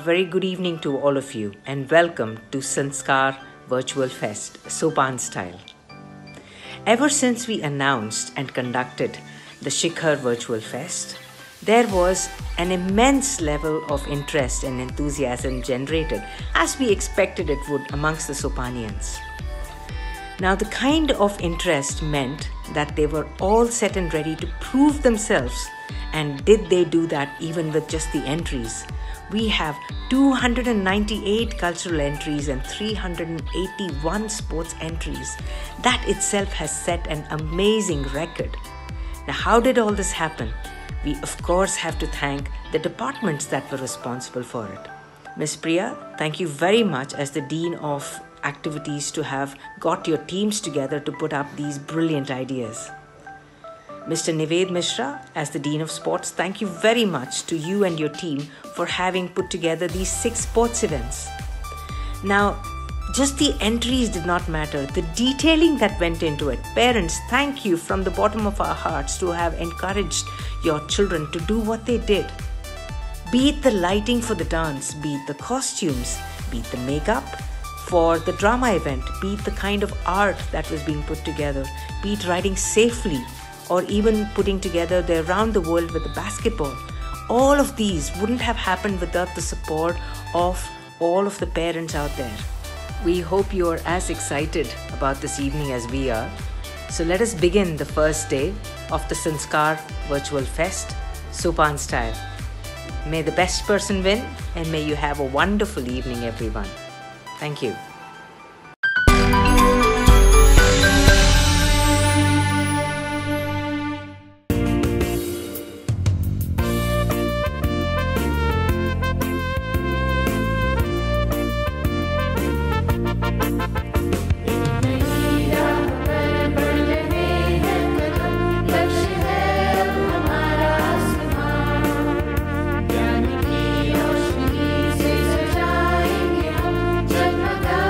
very good evening to all of you and welcome to Sanskar Virtual Fest, Sopan Style. Ever since we announced and conducted the Shikhar Virtual Fest, there was an immense level of interest and enthusiasm generated, as we expected it would, amongst the Sopanians. Now, the kind of interest meant that they were all set and ready to prove themselves. And did they do that even with just the entries? We have 298 cultural entries and 381 sports entries. That itself has set an amazing record. Now, how did all this happen? We, of course, have to thank the departments that were responsible for it. Ms. Priya, thank you very much as the Dean of Activities to have got your teams together to put up these brilliant ideas. Mr. Nived Mishra, as the Dean of Sports, thank you very much to you and your team for having put together these 6 sports events. Now, just the entries did not matter. The detailing that went into it. Parents, thank you from the bottom of our hearts to have encouraged your children to do what they did. Be it the lighting for the dance, be it the costumes, be it the makeup for the drama event, be it the kind of art that was being put together, be it riding safely, or even putting together the Around the World with the basketball. All of these wouldn't have happened without the support of all of the parents out there. We hope you are as excited about this evening as we are. So let us begin the first day of the Sanskar Virtual Fest, Sopan Style. May the best person win, and may you have a wonderful evening, everyone. Thank you. जगमगा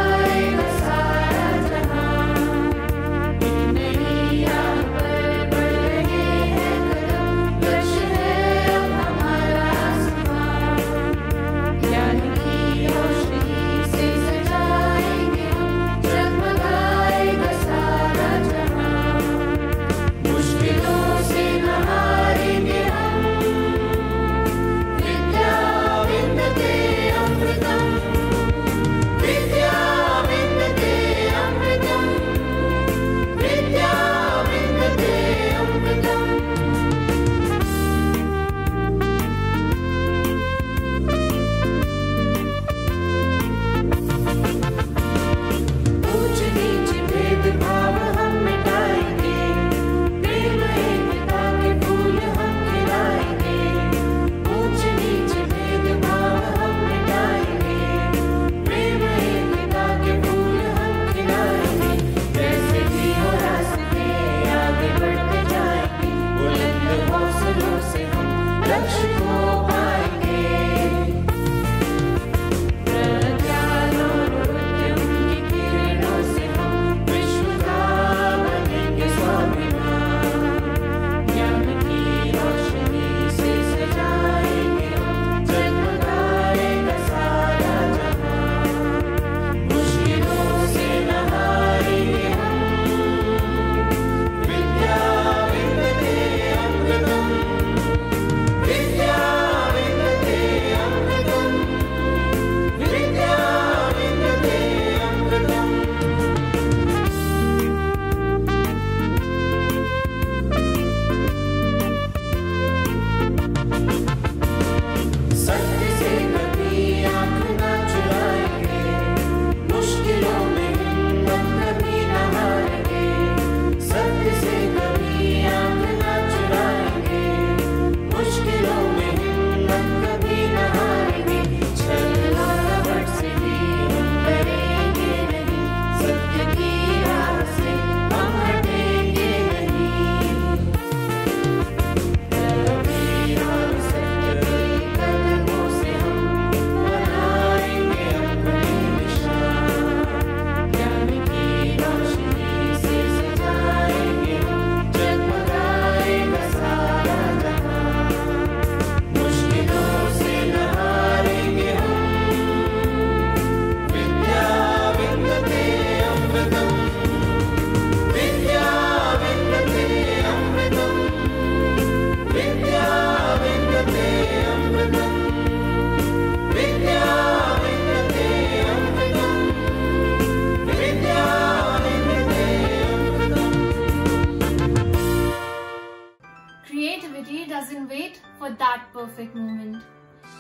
that perfect moment.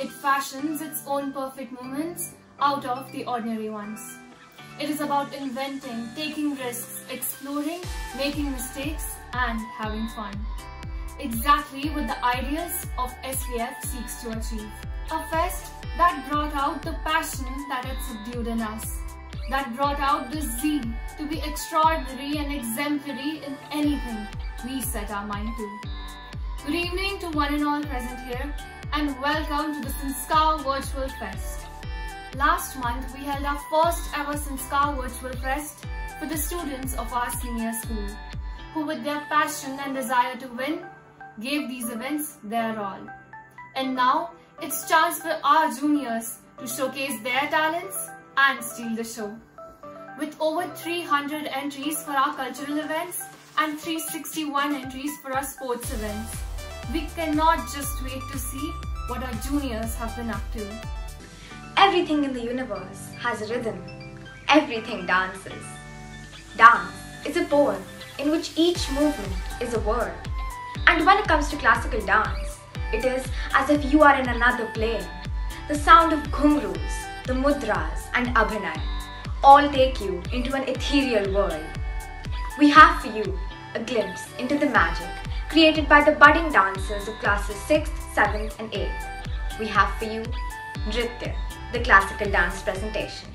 It fashions its own perfect moments out of the ordinary ones. It is about inventing, taking risks, exploring, making mistakes, and having fun. Exactly what the ideas of SVF seeks to achieve. A fest that brought out the passion that had subdued in us, that brought out the zeal to be extraordinary and exemplary in anything we set our mind to. Good evening to one and all present here, and welcome to the Sanskar Virtual Fest. Last month, we held our first ever Sanskar Virtual Fest for the students of our senior school, who with their passion and desire to win, gave these events their all. And now, it's chance for our juniors to showcase their talents and steal the show. With over 300 entries for our cultural events and 361 entries for our sports events, we cannot just wait to see what our juniors have been up to. Everything in the universe has a rhythm. Everything dances. Dance is a poem in which each movement is a word. And when it comes to classical dance, it is as if you are in another plane. The sound of ghungroos, the mudras and abhinay all take you into an ethereal world. We have for you a glimpse into the magic created by the budding dancers of classes 6th, 7th and 8th. We have for you Nritya, the classical dance presentation.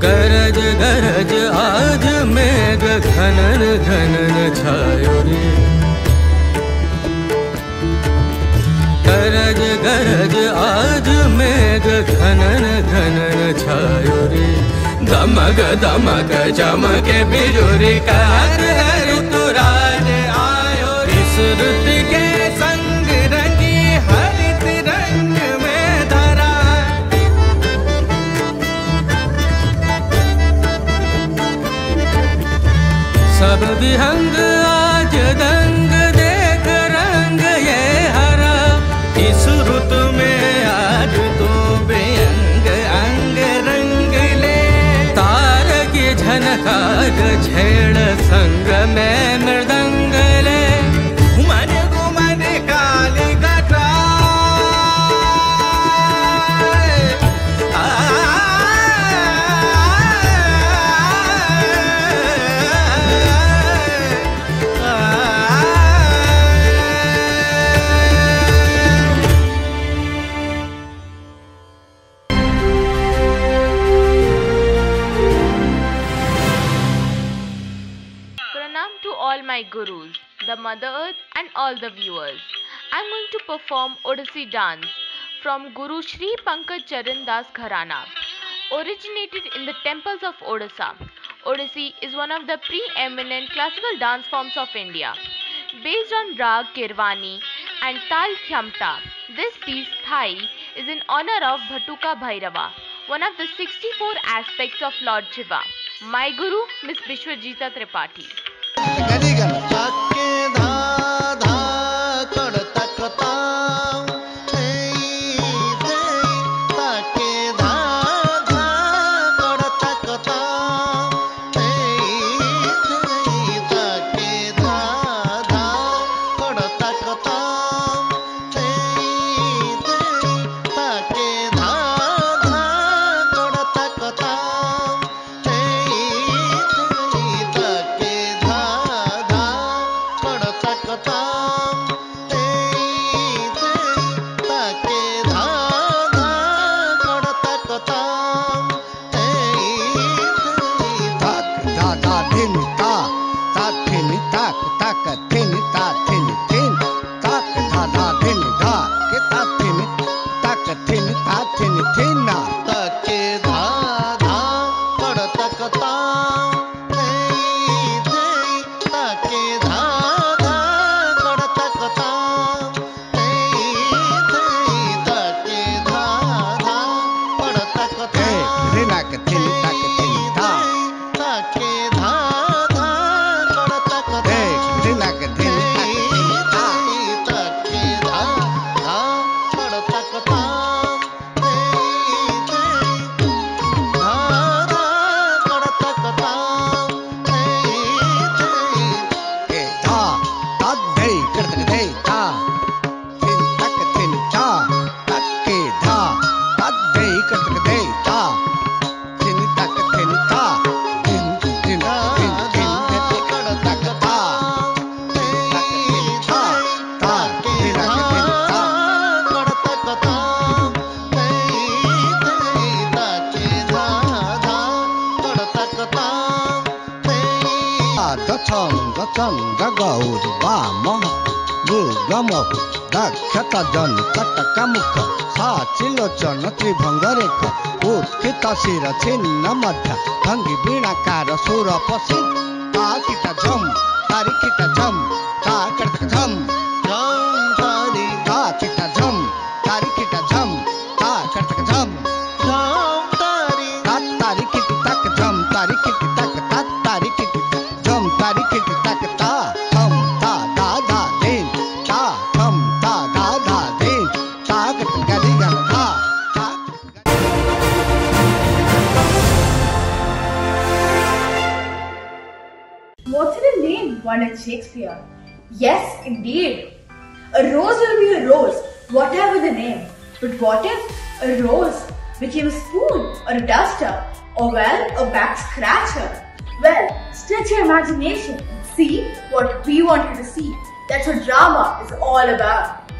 गरज गरज आज मेघ घनन घनन छायो रे, गरज गरज आज मेघ घनन घनन छायो रे, दमक दमक चमके बिजुरी कहर ऋतुराज आयो रे, इस ऋतु के संग रंगी हरित रंग में धरा, सब विहंग आज दंग देख रंग ये हरा, इस ऋतु में आज तो बेअंग अंग रंग ले, तार की झनकार छेड़ संग में मृदंग ले, घुमन घुमन काली गटा all my gurus, the Mother Earth and all the viewers. I am going to perform Odissi dance from Guru Shri Pankaj Charan Das Gharana. Originated in the temples of Odisha, Odissi is one of the preeminent classical dance forms of India. Based on Rag Kirwani and Tal Khyamta, this piece Thai is in honor of Bhatuka Bhairava, one of the 64 aspects of Lord Shiva. My Guru, Miss Vishwajita Tripathi. शिर छिन्न मध्य भंगी बीणाकार सुर प्रसिद्ध ताकिटा झम तारिकिटा झम ताकट झम झम तारी ताकिटा झम तारिकिटा झम ताकट झम झम तारी तारिकिट तक झम तारिकिट तक तारिकिट झम तारिकिट तक ता थम ता दा धा दिन ता थम ता दा धा दिन ताकट गदी गन धा. What in a name, wondered Shakespeare. Yes, indeed. A rose will be a rose, whatever the name. But what if a rose became a spoon or a duster or well, a back scratcher. Well, stretch your imagination and see what we wanted to see. That's what drama is all about.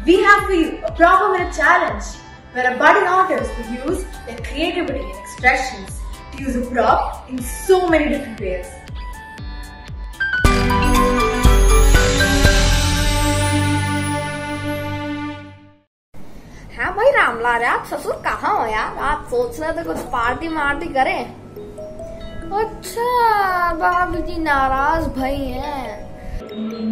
We have for you a proper minute challenge where a budding artist will use their creativity and expressions to use a prop in so many different ways. हाँ भाई रामलाल यार, ससुर कहाँ हो यार? आज सोच रहे थे कुछ पार्टी मार्टी करें। अच्छा, भाभी जी नाराज भाई हैं।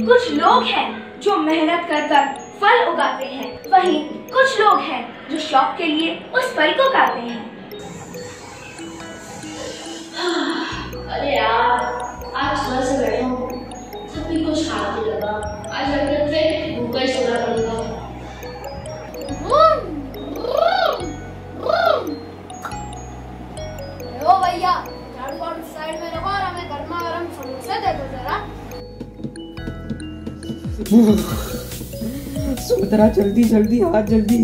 कुछ लोग हैं जो मेहनत कर कर फल उगाते हैं, वहीं कुछ लोग हैं जो शौक के लिए उस फल को खाते हैं। अरे यार, आज सुबह से बैठा हूँ, सभी कुछ खाने लगा। आज लगता है भूखा ही सोना पड़ेगा। ओ भैया, झाड़ू वाड़ू साइड में रखो और हमें गर्मा गर्म समोसे दे दो जरा। सुमित्रा जल्दी जल्दी आ, जल्दी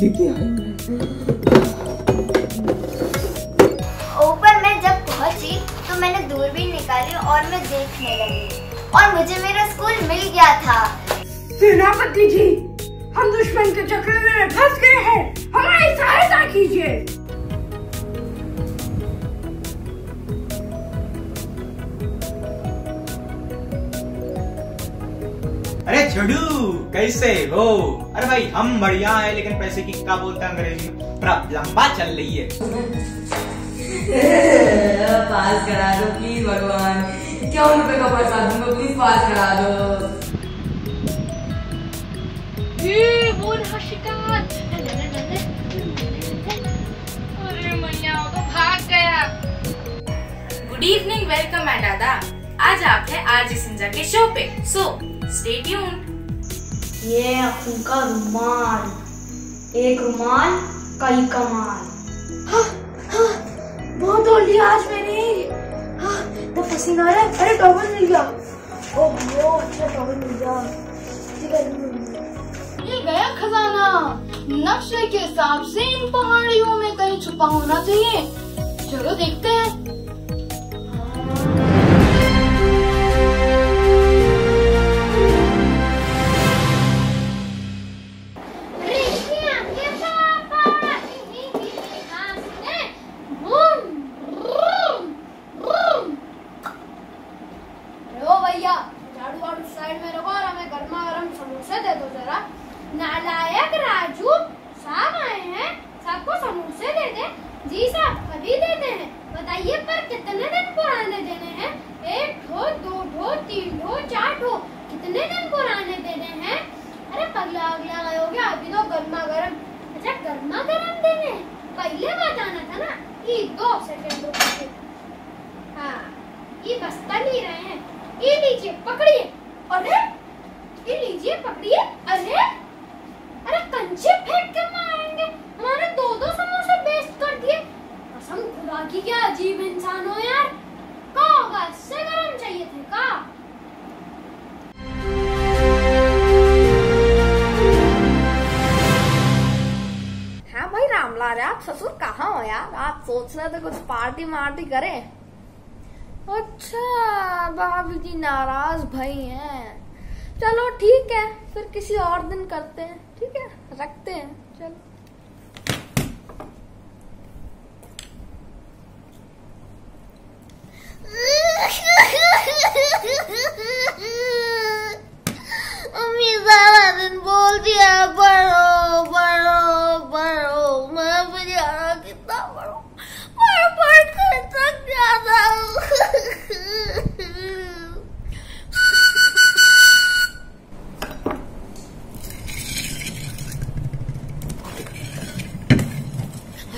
दीदी आए। ऊपर मैं जब पहुंची तो मैंने दूरबीन निकाली और मैं देखने लगी और मुझे मेरा स्कूल मिल गया था। सेनापति जी, हम दुश्मन के चक्कर में फंस गए हैं, हमारी सहायता कीजिए। अरे छोड़ू, कैसे हो? अरे भाई हम बढ़िया है, लेकिन पैसे की क्या बोलते हैं अंग्रेजी में, थोड़ा लंबा चल रही है। पास करा दो प्लीज भगवान, 51 रुपए का पैसा दूंगा, प्लीज पास करा दो। वो रहा शिकार। अरे मैया, वो तो भाग गया। गुड इवनिंग, वेलकम माय दादा। आज आप है आरजे संजा के शो पे, सो स्टे ट्यून्ड। ये उनका रुमाल, एक रुमाल कई कमाल। हाँ, हाँ, बहुत तोड़ लिया आज मैंने। हाँ, तो पसीना आ रहा है। अरे टॉवल मिल गया। ओह, अच्छा टॉवल मिल गया। ठीक है, ये गया खजाना। नक्शे के हिसाब से इन पहाड़ियों में कहीं छुपा होना चाहिए। चलो देखते हैं। भैया, झाड़ू वाड़ू साइड में रखो और हमें गर्मा गर्म समोसे दे दो जरा। नालायक राजू साहब आए हैं, सबको समोसे दे दे। जी साहब, कभी देते हैं। बताइए पर कितने दिन पुराने देने हैं? 1 ठो, 2 ठो, 3 ठो, 4 ठो, कितने दिन पुराने देने हैं? अरे पगला अगला गए हो गया, अभी तो गर्मा गर्म। अच्छा, गर्मा गर्म देने पहले बताना था ना। ये 2 सेकंड रुकिए। हाँ, ये बस तल ही रहे हैं। ये लीजिए, पकड़िए। अरे ये लीजिए, पकड़िए। अरे कंचे फेंक के मारेंगे। हमारे 2-2 समोसे वेस्ट कर दिए। कसम खुदा की, क्या अजीब इंसान हो यार। का होगा, इससे गरम चाहिए थे का? हाँ भाई रामलाल यार, ससुर कहाँ हो यार? आज सोच रहे थे कुछ पार्टी मार्टी करें। अच्छा, भाभी जी नाराज भाई हैं। चलो ठीक है, फिर किसी और दिन करते हैं। ठीक है, रखते हैं। चलो। मम्मी सारा दिन बोल दिया पढ़ो पढ़ो पढ़ो। मैं बेचारा कितना पढ़ो, पढ़ कर थक जाता हूँ।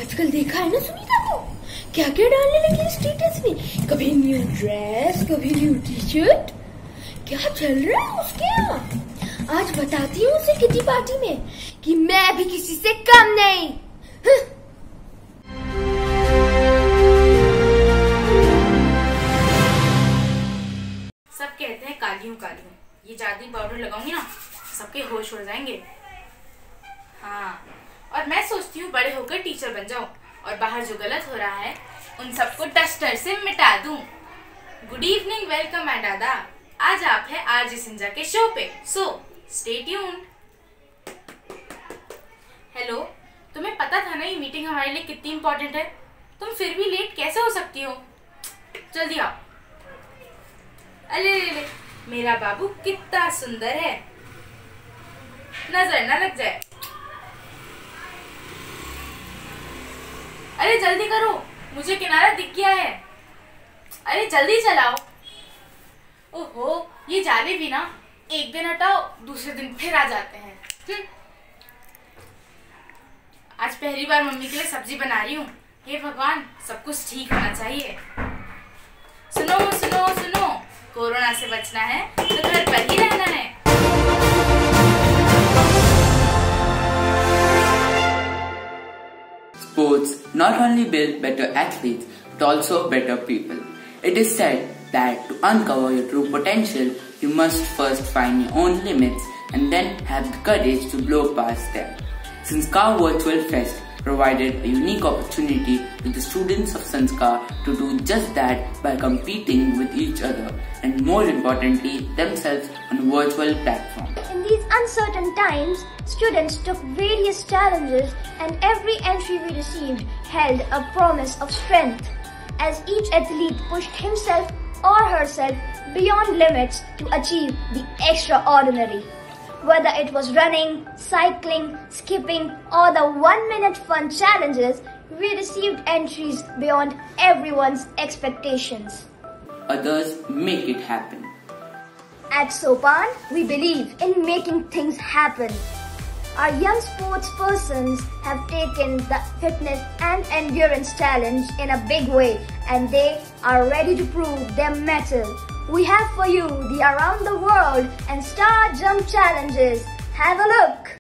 आजकल देखा है ना सुनीता को, क्या क्या डालने लगी स्टेटस में। कभी न्यू ड्रेस, कभी न्यू टी शर्ट। क्या चल रहा है उसके यहाँ? आज बताती हूँ उसे किटी पार्टी में कि मैं भी किसी से कम नहीं। सब कहते हैं काली हूँ काली हूँ, ये जादुई पाउडर लगाऊंगी ना, सबके होश उड़ जाएंगे। हाँ, और और मैं सोचती हूँ बड़े होकर टीचर बन जाऊँ और बाहर जो गलत हो रहा है उन सबको डस्टर से मिटा दूँ। गुड इवनिंग, वेलकम एंड आदाब। आज आप है आरजे सिंजा के शो पे, सो स्टे ट्यून्ड। हेलो, तुम्हें पता था ना ये मीटिंग हमारे लिए कितनी इंपॉर्टेंट है? तुम फिर भी लेट कैसे हो सकती हो? जल्दी आओ। अरे मेरा बाबू कितना सुंदर है, नजर ना लग जाए। अरे जल्दी करो, मुझे किनारा दिख गया है। अरे जल्दी चलाओ। ओहो, ये जाले भी ना एक दिन हटाओ दूसरे दिन फिर आ जाते हैं। आज पहली बार मम्मी के लिए सब्जी बना रही हूँ। हे भगवान, सब कुछ ठीक होना चाहिए। सुनो सुनो सुनो, कोरोना से बचना है तो घर पर ही रहना है। Sports not only build better athletes but also better people. It is said that to uncover your true potential, you must first find your own limits and then have the courage to blow past them. Sanskar Virtual Fest provided a unique opportunity to the students of Sanskar to do just that by competing with each other and more importantly themselves on a virtual platform. In these uncertain times, students took various challenges and every entry we received held a promise of strength as each athlete pushed himself or herself beyond limits to achieve the extraordinary. Whether it was running, cycling, skipping or the 1-minute fun challenges, we received entries beyond everyone's expectations. Others make it happen. At Sopan, we believe in making things happen. Our young sports persons have taken the fitness and endurance challenge in a big way and they are ready to prove their mettle. We have for you the Around the World and Star Jump Challenges. Have a look!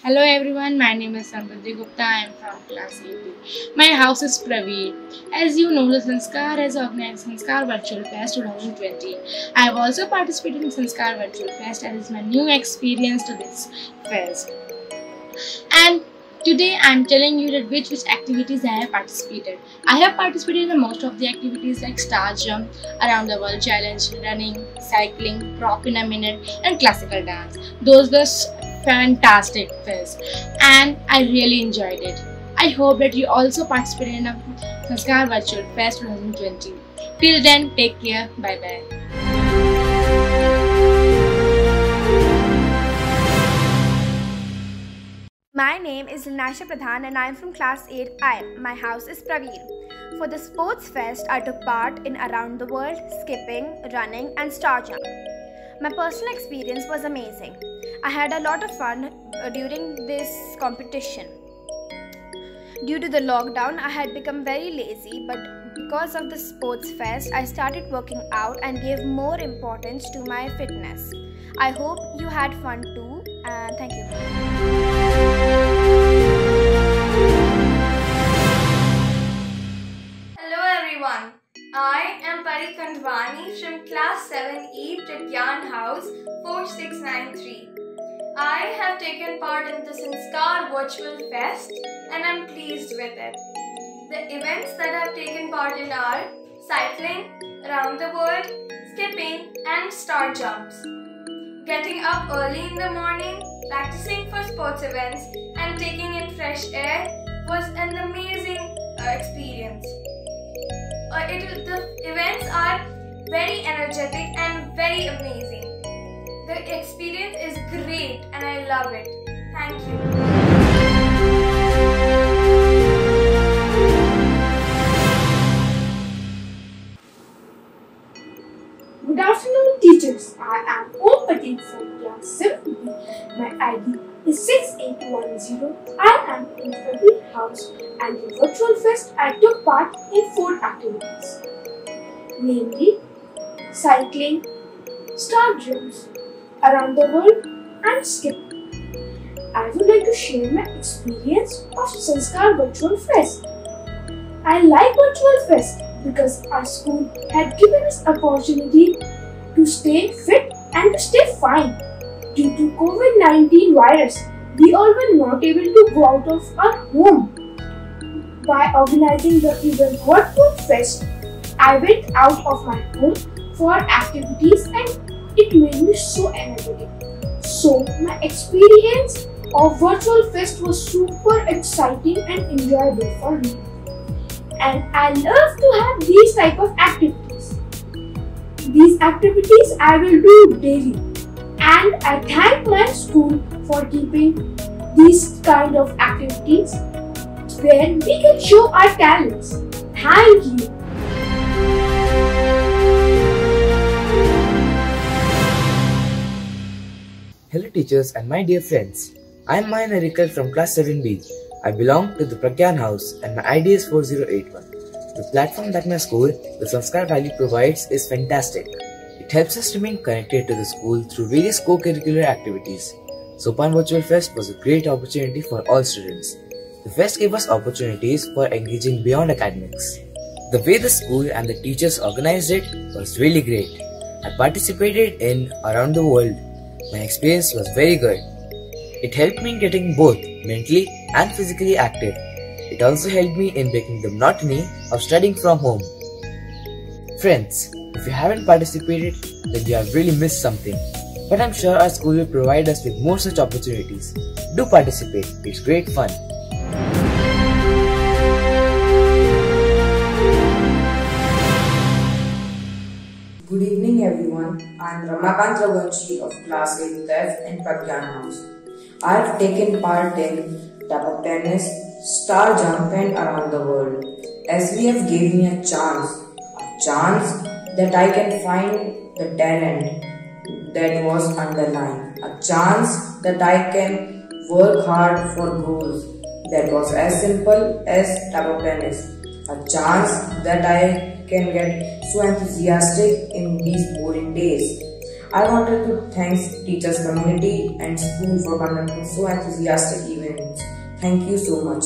Hello everyone, my name is Samruddhi Gupta. I am from class 8B. My house is Praveer. As you know, the Sanskar has organized Sanskar Virtual Fest 2020. I have also participated in Sanskar Virtual Fest and it's my new experience to this fest. And today I am telling you that which activities I have participated. I have participated in most of the activities like Star Jump, Around the World Challenge, running, cycling, prop in a minute and classical dance. Those were fantastic fest and I really enjoyed it. I hope that you also participated in a Sanskar Virtual Fest 2020. Till then, take care. Bye bye. My name is Linasha Pradhan and I am from class 8I. My house is Praveer. For the Sports Fest, I took part in Around the World, skipping, running and Star Jump. My personal experience was amazing. I had a lot of fun during this competition. Due to the lockdown, I had become very lazy, but Because of the sports fest, I started working out and gave more importance to my fitness. I hope you had fun too, and thank you. Hello everyone, I am Pari Kandwani from class 7E Pratyan House 4693. I have taken part in the Sanskar Virtual Fest and I am pleased with it. The events that I have taken part in are cycling, around the world, skipping and star jumps. Getting up early in the morning, practicing for sports events and taking in fresh air was an amazing experience. The events are very energetic and very amazing. The experience is great and I love it. Thank you. Good afternoon, teachers. I am Om Patel from class 7B. My ID is 6810. I am in Praveer House and in Virtual Fest I took part in 4 activities, namely cycling, star jumps, around the world and skipping. I would like to share my experience of Sanskar Virtual Fest. I like Virtual Fest because our school had given us opportunity to stay fit and to stay fine. Due to COVID-19 virus, we all were not able to go out of our home. By organizing the event Virtual Fest, I went out of my home for activities and it made me so energetic. So my experience of Virtual Fest was super exciting and enjoyable for me. And I love to have these type of activities. These activities I will do daily. And I thank my school for keeping these kind of activities where we can show our talents. Thank you. Hello teachers and my dear friends. I am Mayan Arikal from class 7B. I belong to the Pragyan House and my ID is 4081. The platform that my school, the Sanskar Valley, provides is fantastic. It helps us remain connected to the school through various co-curricular activities. Sopan Virtual Fest was a great opportunity for all students. The fest gave us opportunities for engaging beyond academics. The way the school and the teachers organized it was really great. I participated in Around the World. My experience was very good. It helped me in getting both mentally and physically active. It also helped me in breaking the monotony of studying from home. Friends, if you haven't participated, then you have really missed something. But I'm sure our school will provide us with more such opportunities. Do participate, it's great fun. Good evening everyone, I am Ramakant Raghuvanshi of class 8F in Pragyan House. I have taken part in table tennis, star jump and around the world. As we have given me a chance that I can find the talent that was underlined, a chance that I can work hard for goals that was as simple as table tennis, a chance that I can get so enthusiastic in these boring days. I wanted to thank teachers, community and school for conducting so enthusiastic events. Thank you so much.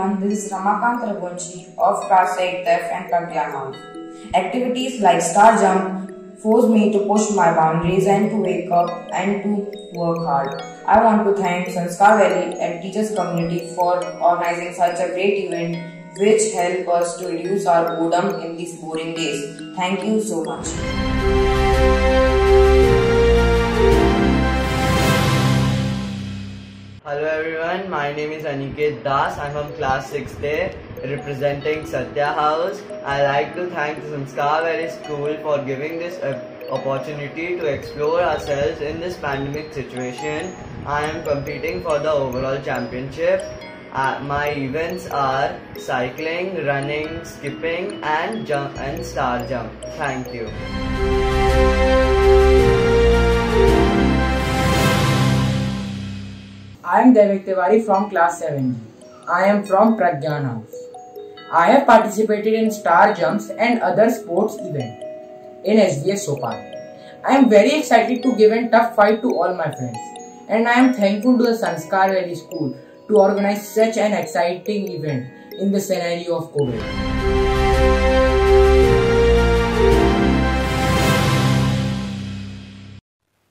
everyone, this is Ramakant Raghuvanshi of class 8th F and Pragyan House. Activities like star jump force me to push my boundaries and to wake up and to work hard. I want to thank Sanskar Valley and teachers community for organizing such a great event which help us to reduce our boredom in these boring days. Thank you so much. Hello everyone, my name is Aniket Das. I'm from class 6A representing Satya House. I like to thank the Sanskar Valley School for giving this opportunity to explore ourselves in this pandemic situation. I am competing for the overall championship. My events are cycling, running, skipping and star jump. Thank you. I am Devik Tiwari from class 7G. I am from Pragyan House. I have participated in star jumps and other sports events in SVS Sopan. I am very excited to give a tough fight to all my friends, and I am thankful to the Sanskar Valley School to organize such an exciting event in the scenario of COVID.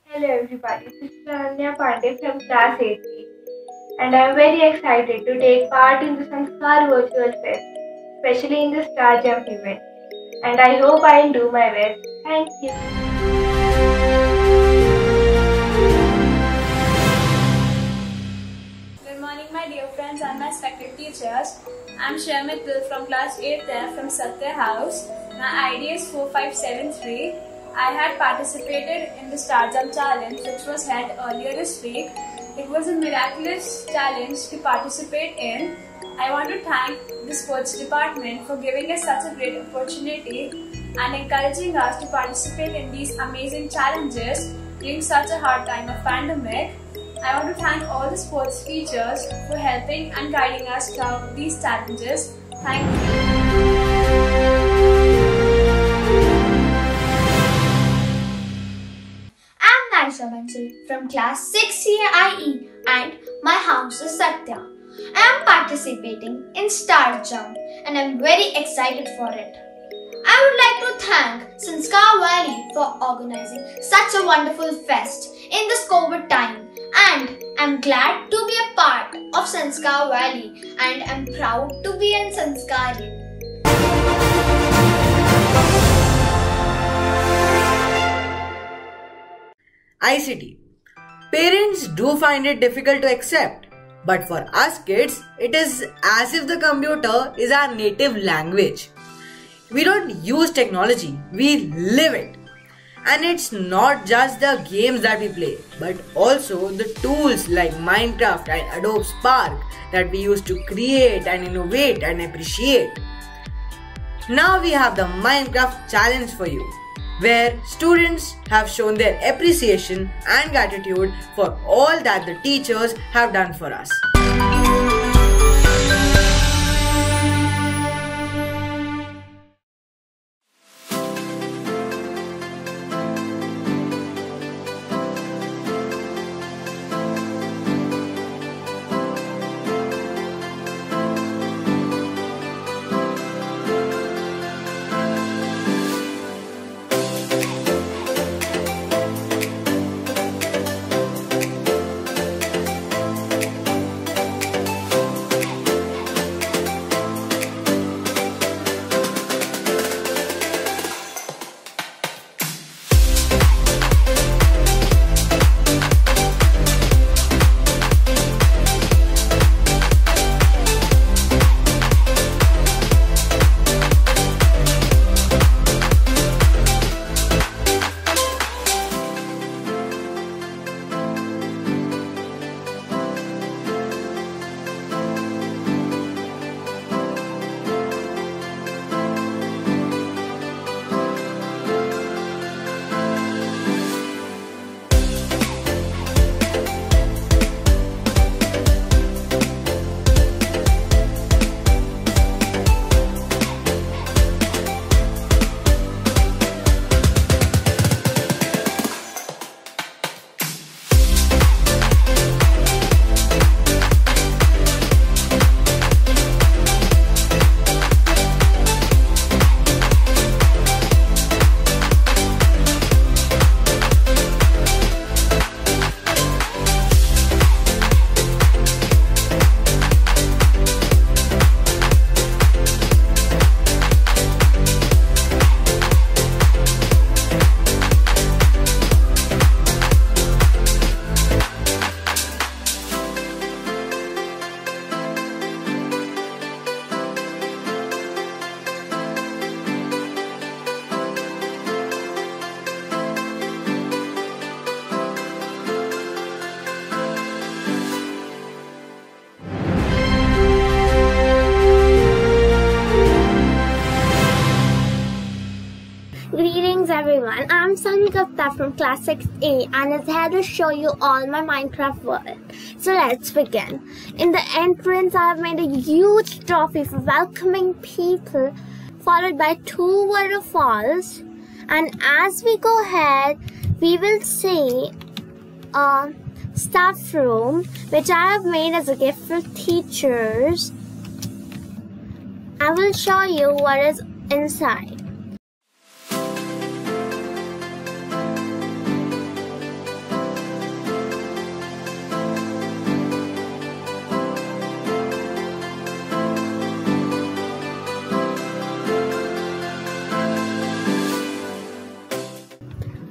Hello everybody, this is Ananya Pandey from class 8B and I am very excited to take part in the Sanskar Virtual Fest, especially in the Star Jump event, and I hope I will do my best. Thank you. Good morning my dear friends and my respected teachers. I am Shreya Mittal from class 8th F from Satya House. My ID is 4573. I had participated in the Star Jump Challenge which was held earlier this week. It was a miraculous challenge to participate in. I want to thank the sports department for giving us such a great opportunity and encouraging us to participate in these amazing challenges during such a hard time of pandemic. I want to thank all the sports teachers for helping and guiding us through these challenges. Thank you. Naisha Bansal from class 6A IE and my house is Satya. I am participating in Star Jump and I am very excited for it. I would like to thank Sanskar Valley for organizing such a wonderful fest in this COVID time, and I am glad to be a part of Sanskar Valley and I am proud to be an Sanskarian. ICT. Parents do find it difficult to accept, but for us kids, it is as if the computer is our native language. We don't use technology, we live it. And it's not just the games that we play, but also the tools like Minecraft and Adobe Spark that we use to create and innovate and appreciate. Now we have the Minecraft challenge for you, where students have shown their appreciation and gratitude for all that the teachers have done for us. everyone, I'm Sunny Gupta from class 6A and is here to show you all my Minecraft world. So let's begin. In the entrance I have made a huge trophy for welcoming people, followed by 2 waterfalls, and as we go ahead we will see a staff room which I have made as a gift for teachers. I will show you what is inside.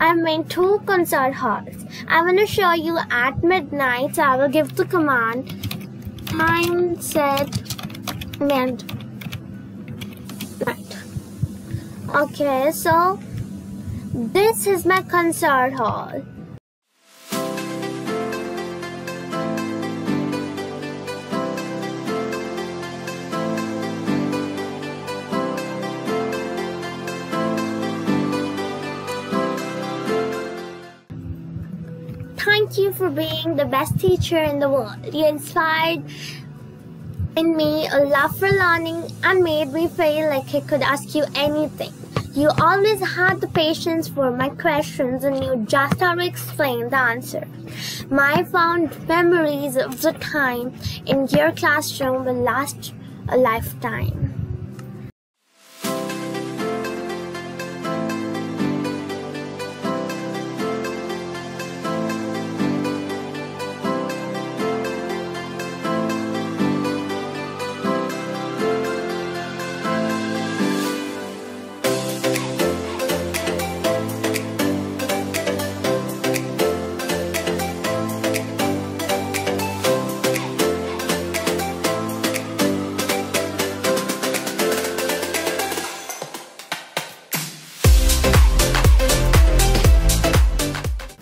I've made 2 concert halls. I'm going to show you at midnight. So I will give the command time, set, and night. Okay, so this is my concert hall. Thank you for being the best teacher in the world. You inspired in me a love for learning and made me feel like I could ask you anything. You always had the patience for my questions and knew just how to explain the answer. My fond memories of the time in your classroom will last a lifetime.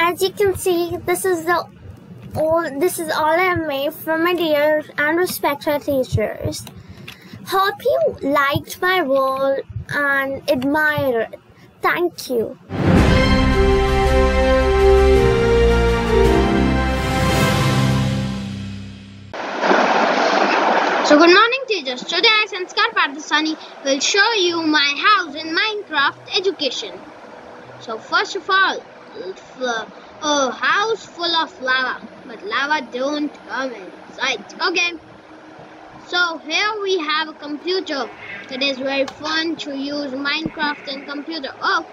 As you can see, this is all I have made for my dear and respected teachers. Hope you liked my world and admired it. Thank you. So good morning teachers. Today I, Sanskar Pardasani, will show you my house in Minecraft education. So first of all, a house full of lava, but lava don't come inside. Okay, so here we have a computer. It is very fun to use Minecraft and computer. Oh,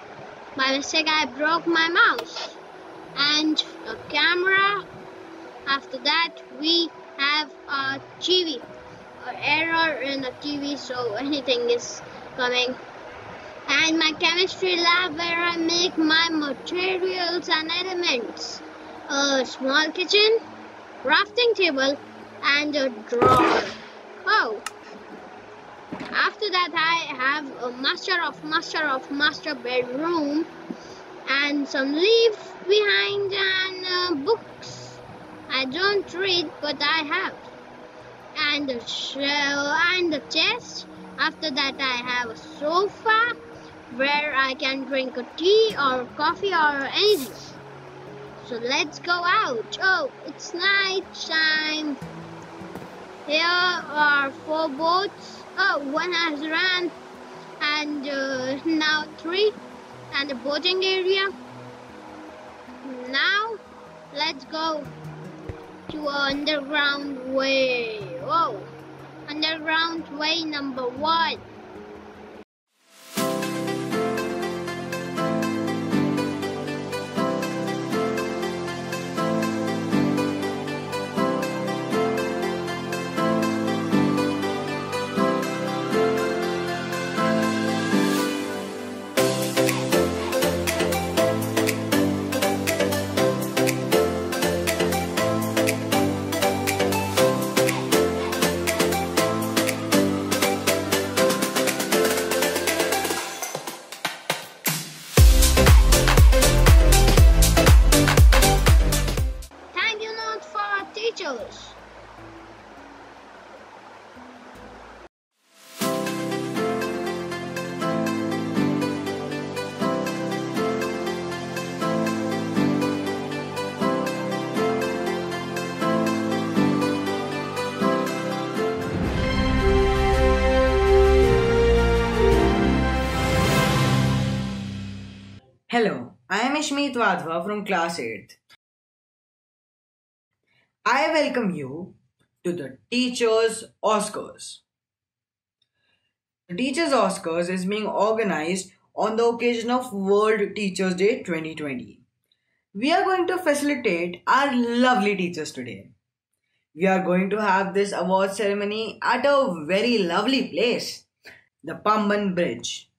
by mistake I broke my mouse. And a camera. After that we have a TV. An error in a TV, so anything is coming. And my chemistry lab where I make my materials and elements. A small kitchen, crafting table, and a drawer. Oh. After that I have a master bedroom and some leaves behind and books. I don't read, but I have. And a shell and a chest. After that I have a sofa where I can drink a tea or coffee or anything. So let's go out. Oh, it's night time. Here are 4 boats. Oh, one has run and now 3 and a boating area. Now let's go to an underground way. Whoa, underground way number 1. I am Ishmeet Wadhwa from class 8th. I welcome you to the Teachers Oscars. The Teachers Oscars is being organized on the occasion of World Teachers Day 2020. We are going to facilitate our lovely teachers today. We are going to have this award ceremony at a very lovely place, the Pamban Bridge.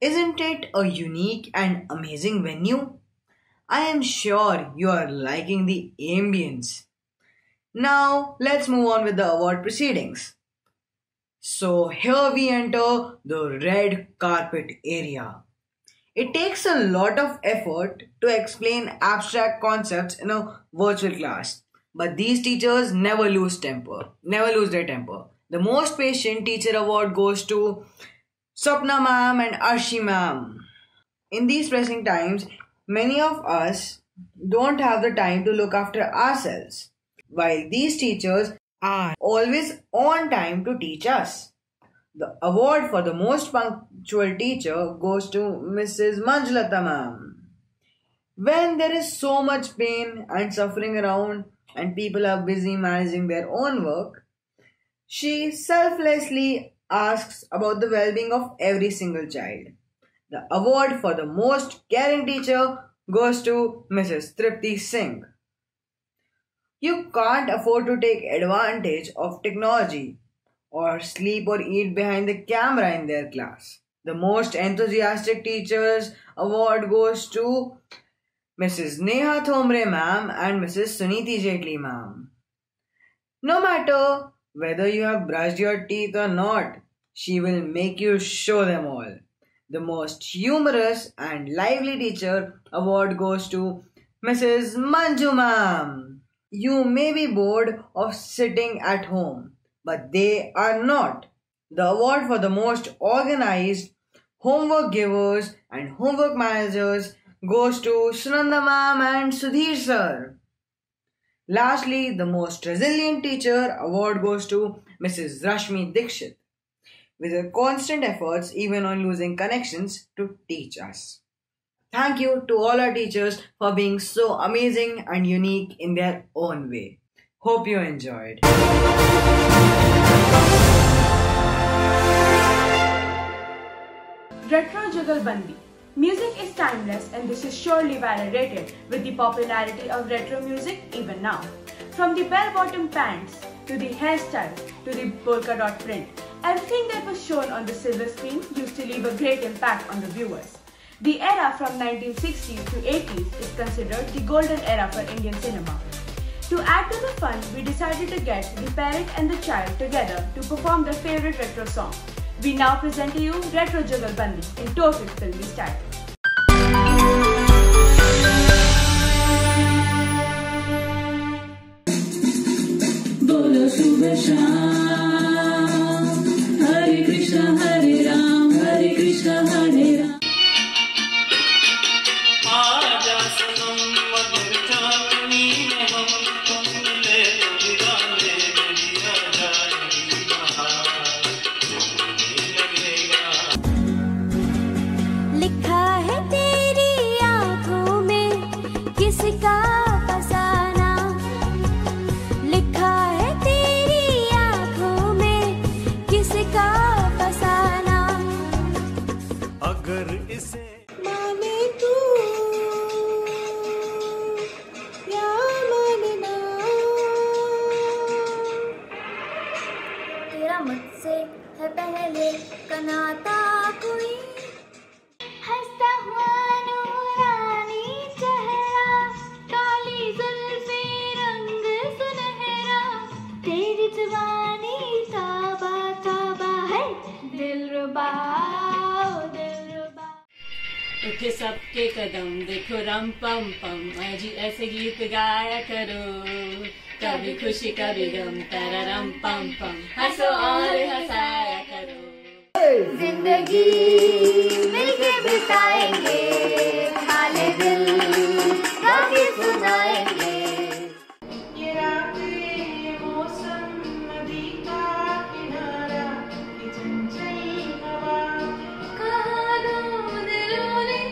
Isn't it a unique and amazing venue? I am sure you are liking the ambience. Now let's move on with the award proceedings. So here we enter the red carpet area. It takes a lot of effort to explain abstract concepts in a virtual class. But these teachers never lose their temper. The most patient teacher award goes to Swapna ma'am and Arshi ma'am. In these pressing times, many of us don't have the time to look after ourselves, while these teachers are always on time to teach us. The award for the most punctual teacher goes to Mrs. Manjulata ma'am. When there is so much pain and suffering around and people are busy managing their own work, she selflessly asks about the well-being of every single child. The award for the most caring teacher goes to Mrs. Tripti Singh. You can't afford to take advantage of technology or sleep or eat behind the camera in their class. The most enthusiastic teachers award goes to Mrs. Neha Thomre ma'am and Mrs. Suniti Jetli ma'am. No matter whether you have brushed your teeth or not, she will make you show them all. The most humorous and lively teacher award goes to Mrs. Manju ma'am. You may be bored of sitting at home, but they are not. The award for the most organized homework givers and homework managers goes to Sunanda ma'am and Sudhir sir. Lastly, the most resilient teacher award goes to Mrs. Rashmi Dikshit, with her constant efforts even on losing connections to teach us. Thank you to all our teachers for being so amazing and unique in their own way. Hope you enjoyed. Retro Jugalbandi. Music is timeless and this is surely validated with the popularity of retro music even now. From the bell-bottom pants, to the hairstyle, to the polka dot print, everything that was shown on the silver screen used to leave a great impact on the viewers. The era from 1960s to 80s is considered the golden era for Indian cinema. To add to the fun, we decided to get the parent and the child together to perform their favorite retro song. We now present to you Retro Jugalbandi in total filmy style. Bolo Subha Sham, Hare Krishna Hare Ram, Hare Krishna Hare Ram. Aaja sanam madhur chandni mein hum tum mile to bigane badiya jayegi bahar jhumne lagega. लिखा है तेरी आँखों में किसका फसाना, लिखा है तेरी आँखों में किसका फसाना। अगर इसे माने तू या मानना, तेरा मुझसे है पहले का नाता कोई, हंसता हुआ नूरानी चेहरा, काली जुल्फे रंग सुनहरा, तेरी जवानी ताबा ताबा है, दिलरुबा दिलरुबा। उठे सबके कदम देखो रम पम पम, जी ऐसे गीत गाया करो, कभी खुशी कभी गम, तररम पम पम, हंसो और हंसाया करो। जिंदगी मिलके बिताएंगे, हाले दिल गाके सुनाएंगे। ये रातें मौसम नदी का किनारा, ये चंचल हवा, कहाँ दो दिलों ने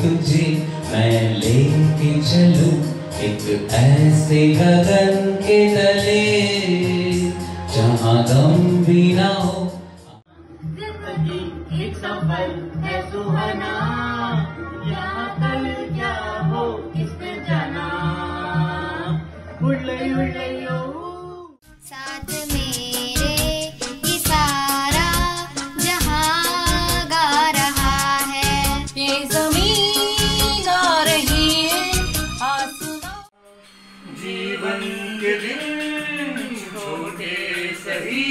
तुझे मैं लेके चलूं एक ऐसे गगन के तले जहाँ गम भी ना हो। जिंदगी एक सफर है सुहाना, यहाँ कल क्या हो किसने जाना। उड़ले ओ साथ मेरे ये सारा जहां गा रहा है, ये ज़मीन गा रही है, आसमां। जीवन के दिन छोटे सही,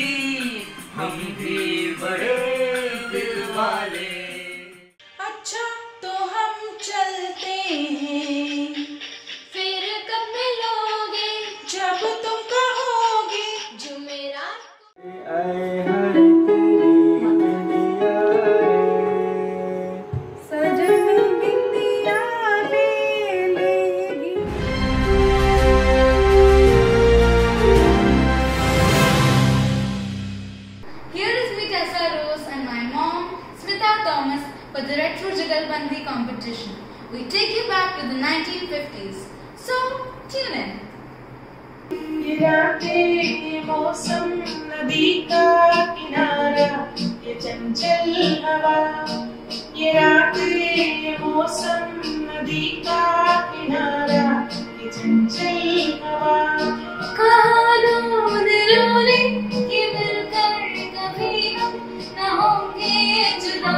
हम भी बड़े दिल वाले। अच्छा तो हम चलते हैं, फिर कब मिलोगे जब तुम कहोगे जुमेरात सजन बिंदिया ले लेगी। Here is me, Tessa Rose, and my mom, Smita Thomas, for the Retro Jugalbandi competition. We take you back to the 1950s. So, tune in. ये रातें ये मौसम नदी का किनारा, ये चंचल हवा। ये रातें ये मौसम नदी का किनारा, ये चंचल हवा। कहानों दिलों ने कि मिलकर कभी हम न होंगे जुदा।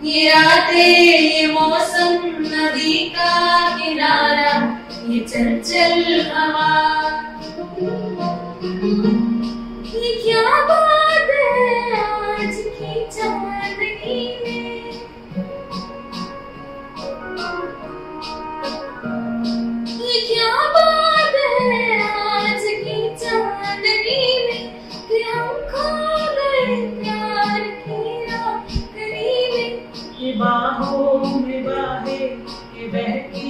ये रातें ये मौसम नदी का किनारा, ये चंचल हवा। ये क्या बात है आज की चांदनी में, ये क्या बात है आज की चांदनी में, कि हम खो गए प्यार की रागनी में। ये बाहों में बाहें, ये बहती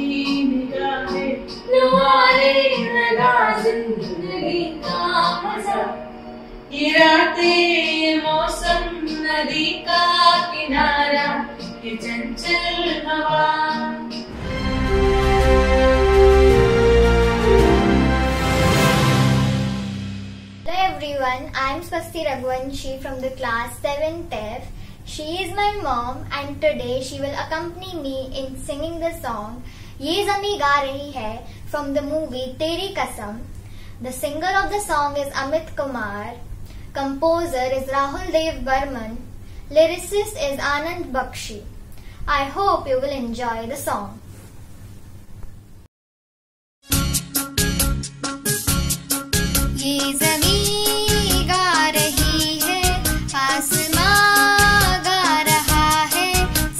निगाहें, नुआने लगा जिंदगी का मजा। ये रातें ये मौसम नदी का किनारा, ये चंचल हवा। Hello everyone, I am Swasti Raghuvanshi from the class 7th F. She is my mom and today she will accompany me in singing the song Ye Zami Ga Rahi Hai from the movie Teri Kasam. The singer of the song is Amit Kumar. Composer is Rahul Dev Burman. Lyricist is Anand Bakshi. I hope you will enjoy the song. ये ज़मीं गा रही है, आसमां गा रहा है,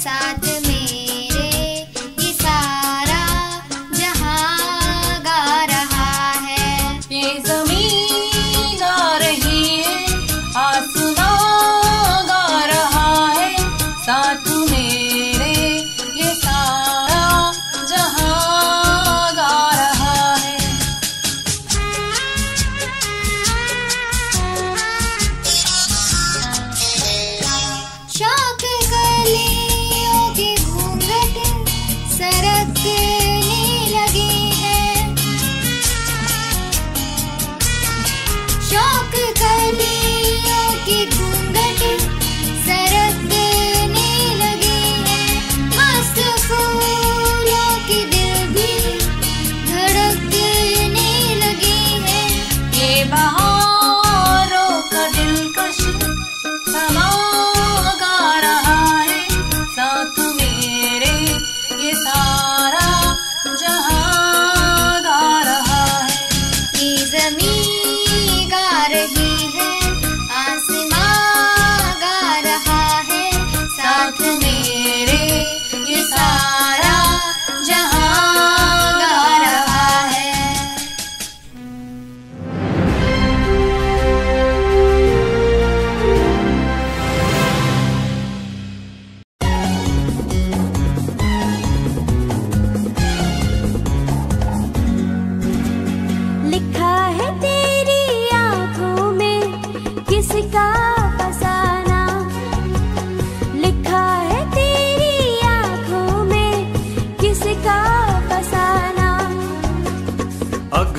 साथ मेरे ये सारा जहां गा रहा है। ये ज़मीन गा रही है, आसमां गा रहा है, साथ मेरे ये सारा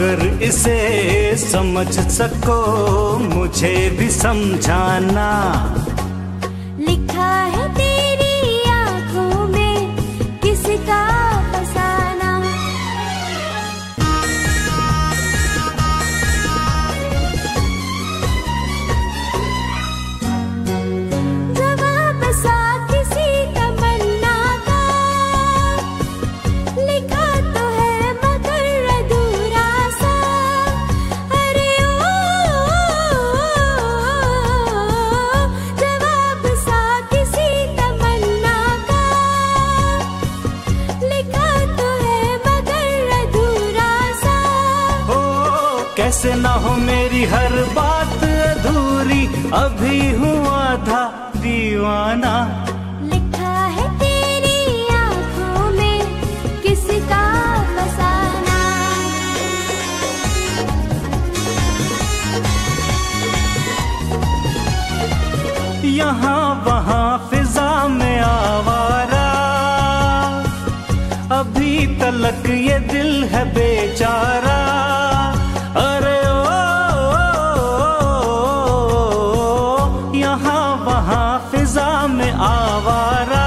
अगर इसे समझ सको मुझे भी समझाना। लिखा है तेरी आंखों में किसका फसाना। जवाब सा किसी तमन्ना का लिखा तो है मगर अधूरा सा। अरे ओ जवाब सा किसी तमन्ना का लिखा तो है मगर अधूरा सा। हो कैसे ना हो मेरी हर बात अधूरी, अभी हूँ आधा दीवाना। लिखा है तेरी आंखों में किसका फसाना। यहाँ वहाँ फिजा में आवारा, अभी तलक ये दिल है बेचारा। अरे यहाँ वहाँ फिजा में आवारा,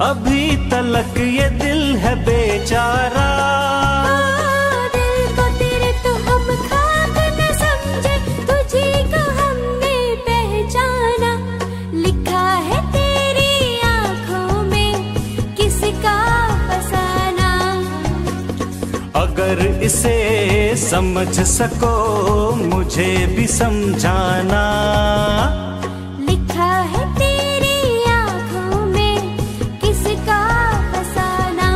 अभी तलक ये दिल है बेचारा। दिल को तेरे तो हम खाक न समझे, तुझी को हमने पहचाना। लिखा है तेरी आंखों में किसका फसाना। अगर इसे समझ सको मुझे भी समझाना। लिखा है तेरी आंखों में किसका फसाना।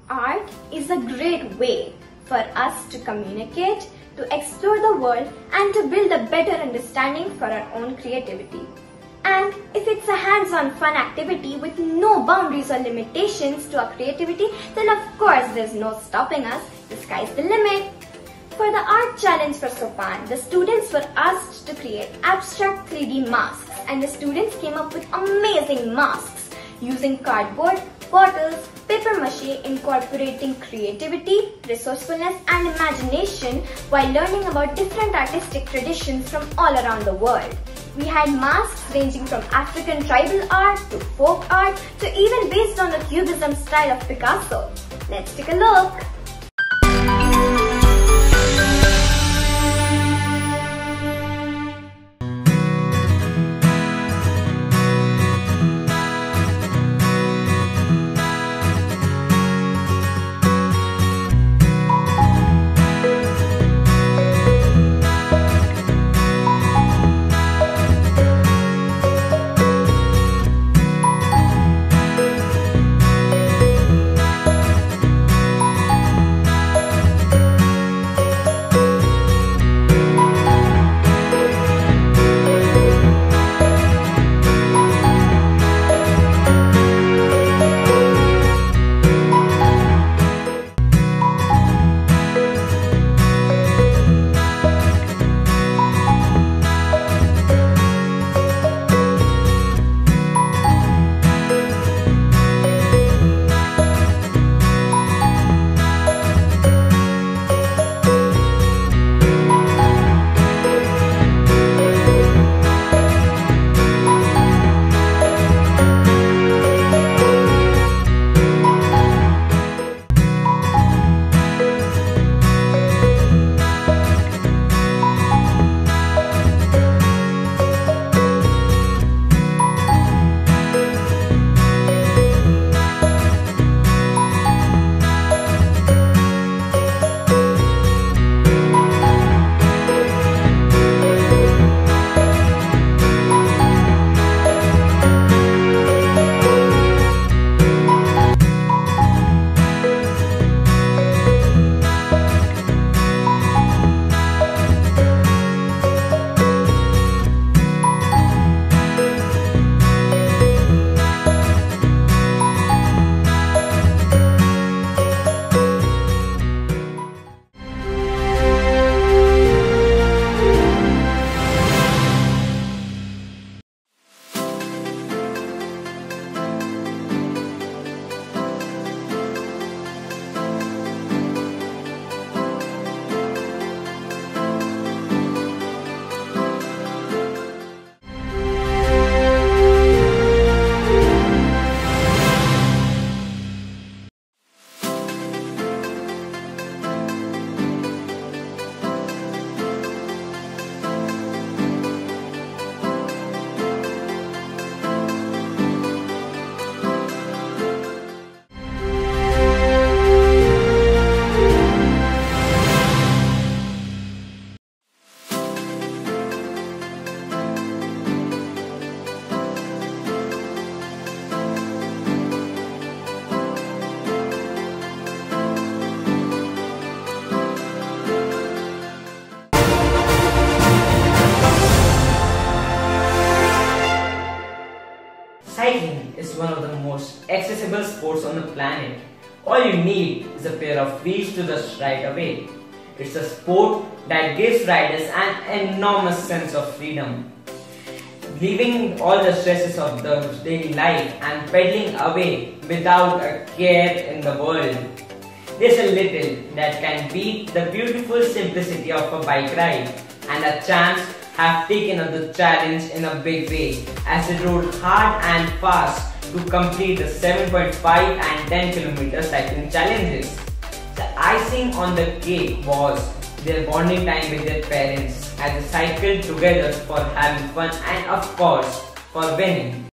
Art is a great way for us to communicate, to explore the world, and to build a better understanding for our own creativity. And if it's a hands-on fun activity with no boundaries or limitations to our creativity, then of course there's no stopping us. The sky's the limit. For the art challenge for Sopan, the students were asked to create abstract 3D masks, and the students came up with amazing masks using cardboard, bottles, paper mache, incorporating creativity, resourcefulness and imagination while learning about different artistic traditions from all around the world. We had masks ranging from African tribal art to folk art to even based on the Cubism style of Picasso. Let's take a look. is one of the most accessible sports on the planet. All you need is a pair of wheels to just ride away. It's a sport that gives riders an enormous sense of freedom. Leaving all the stresses of the daily life and pedaling away without a care in the world. There's a little that can beat the beautiful simplicity of a bike ride, and the champs have taken up the challenge in a big way as they rode hard and fast to complete the 7.5 and 10 km cycling challenges. The icing on the cake was their bonding time with their parents as they cycled together for having fun and of course for winning.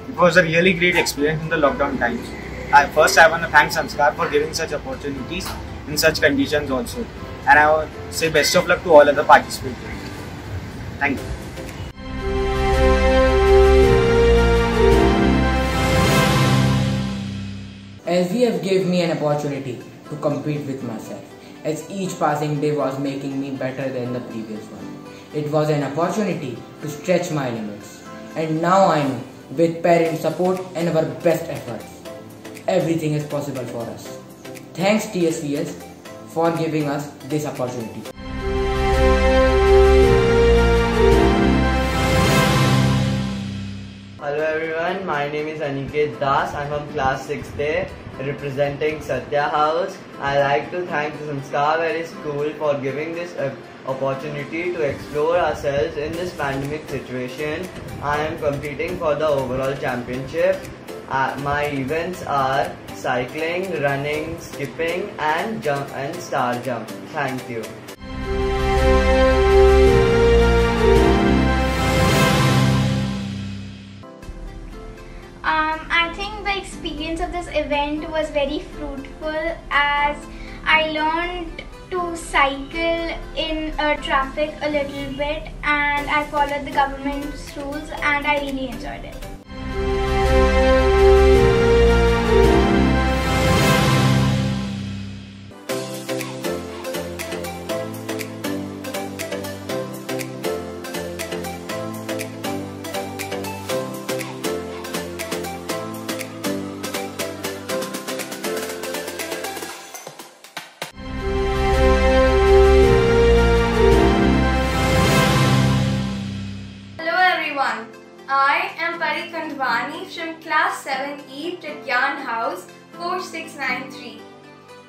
It was a really great experience in the lockdown times. First, I want to thank Sanskar for giving such opportunities in such conditions also. And I want to say best of luck to all other participants. Thank you. As we have gave me an opportunity to compete with myself, as each passing day was making me better than the previous one. It was an opportunity to stretch my limits. And now I know, with parent support and our best efforts, everything is possible for us. Thanks TSVS for giving us this opportunity. Hello everyone, my name is Aniket Das. I'm from class 6th representing Satya House. I like to thank the Sanskar Valley School for giving this opportunity to explore ourselves in this pandemic situation. I am competing for the overall championship. My events are cycling, running, skipping and jump and star jump. Thank you. I think the experience of this event was very fruitful as I learned to cycle in traffic a little bit and I followed the government's rules and I really enjoyed it. I am Pari Kandwani from class 7E Pradyan House 4693.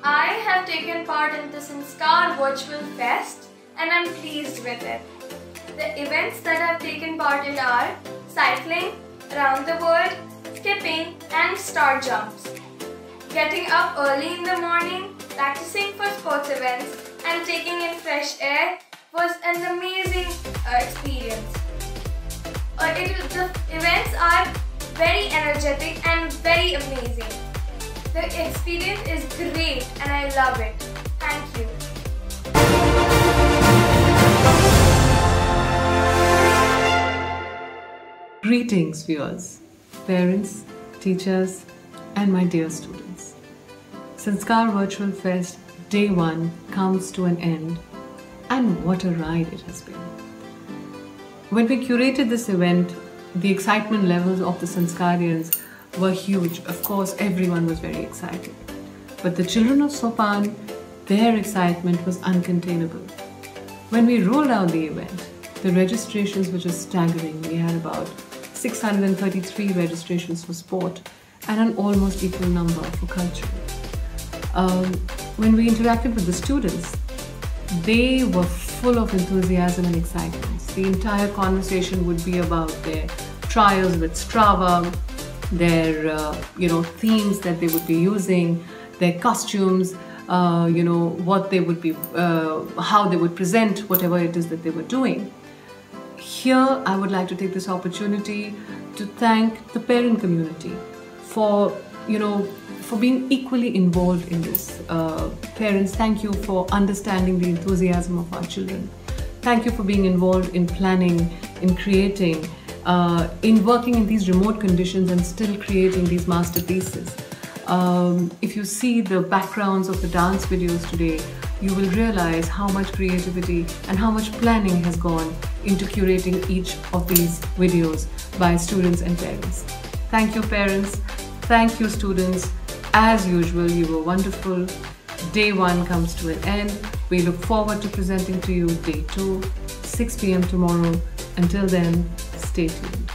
I have taken part in the Sanskar Virtual Fest and I'm pleased with it. The events that I've taken part in are cycling, around the world, skipping and star jumps. Getting up early in the morning, practicing for sports events and taking in fresh air was an amazing experience. The events are very energetic and very amazing. The experience is great and I love it. Thank you. Greetings viewers, parents, teachers and my dear students. Sanskar Virtual Fest Day 1 comes to an end, and what a ride it has been. When we curated this event, the excitement levels of the Sanskarians were huge. Of course, everyone was very excited. But the children of Sopan, their excitement was uncontainable. When we rolled out the event, the registrations were just staggering. We had about 633 registrations for sport and an almost equal number for culture. When we interacted with the students, they were full of enthusiasm and excitement. The entire conversation would be about their trials with Strava, their themes that they would be using, their costumes, what they would be, how they would present whatever it is that they were doing. Here, I would like to take this opportunity to thank the parent community for being equally involved in this. Parents, thank you for understanding the enthusiasm of our children. Thank you for being involved in planning, in creating, in working in these remote conditions and still creating these masterpieces. If you see the backgrounds of the dance videos today, you will realize how much creativity and how much planning has gone into curating each of these videos by students and parents. Thank you, parents. Thank you, students. As usual, you were wonderful. Day 1 comes to an end. We look forward to presenting to you Day 2, 6 p.m. tomorrow. Until then, stay tuned.